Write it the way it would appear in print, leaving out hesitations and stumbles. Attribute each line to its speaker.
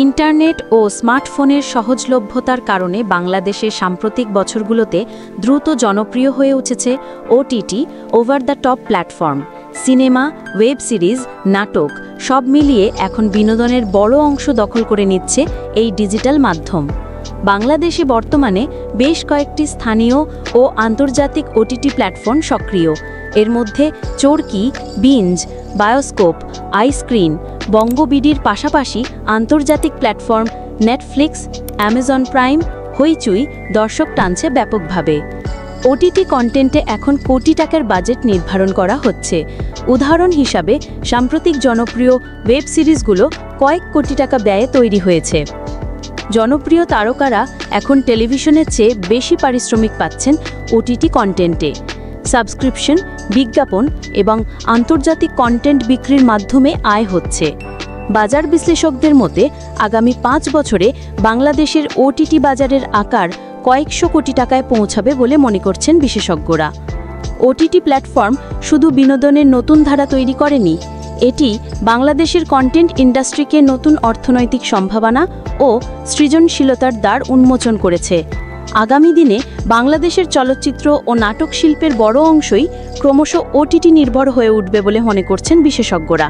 Speaker 1: Internet ও স্মার্টফোনের সহজলভ্যতার কারণে বাংলাদেশের সাম্প্রতিক বছরগুলোতে দ্রুত জনপ্রিয় হয়ে উঠেছে OTT over the top platform. Cinema, web series, নাটক সব মিলিয়ে এখন বিনোদনের বড় অংশ দখল করে নিচ্ছে এই ডিজিটাল মাধ্যম। বাংলাদেশে বর্তমানে বেশ কয়েকটি স্থানীয় ও আন্তর্জাতিক ওটিটি প্ল্যাটফর্ম সক্রিয়। এর মধ্যে চরকি, বিঞ্জ, বায়োস্কোপ, আইস্ক্রিন, বঙ্গবিডির পাশাপাশি আন্তর্জাতিক প্ল্যাটফর্ম নেটফ্লিক্স, অ্যামাজন প্রাইম, হইচই দর্শক টানছে ব্যাপকভাবে। ওটিটি কন্টেন্টে এখন কোটি টাকার বাজেট নির্ধারণ করা হচ্ছে। উদাহরণ হিসাবে সাম্প্রতিক জনপ্রিয় ওয়েব সিরিজগুলো কয়েক কোটি টাকা ব্যয়ে তৈরি হয়েছে। জনপ্রিয় তারকারা এখন টেলিভিশনের চেয়ে বেশি পারিশ্রমিক পাচ্ছেন ওটিটি কন্টেন্টে। সাবস্ক্রিপশন, বিজ্ঞাপন এবং আন্তর্জাতিক কন্টেন্ট বিক্রির মাধ্যমে আয় হচ্ছে। বাজার বিশ্লেষকদের মতে আগামী 5 বছরে বাংলাদেশের ওটিটি বাজারের আকার কয়েকশো কোটি টাকায় পৌঁছাবে বলে মনে করছেন বিশেষজ্ঞরা। ওটিটি প্ল্যাটফর্ম শুধু বিনোদনের নতুন ধারা তৈরি করেনি, এটি বাংলাদেশের কন্টেন্ট ইন্ডাস্ট্রিকে নতুন অর্থনৈতিক সম্ভাবনা ও সৃজনশীলতার দ্বার উন্মোচন করেছে। আগামী দিনে বাংলাদেশের চলচ্চিত্র ও নাটক শিল্পের বড় অংশই ক্রমশ ওটিটি নির্ভর হয়ে উঠবে বলে মনে করছেন বিশেষজ্ঞরা।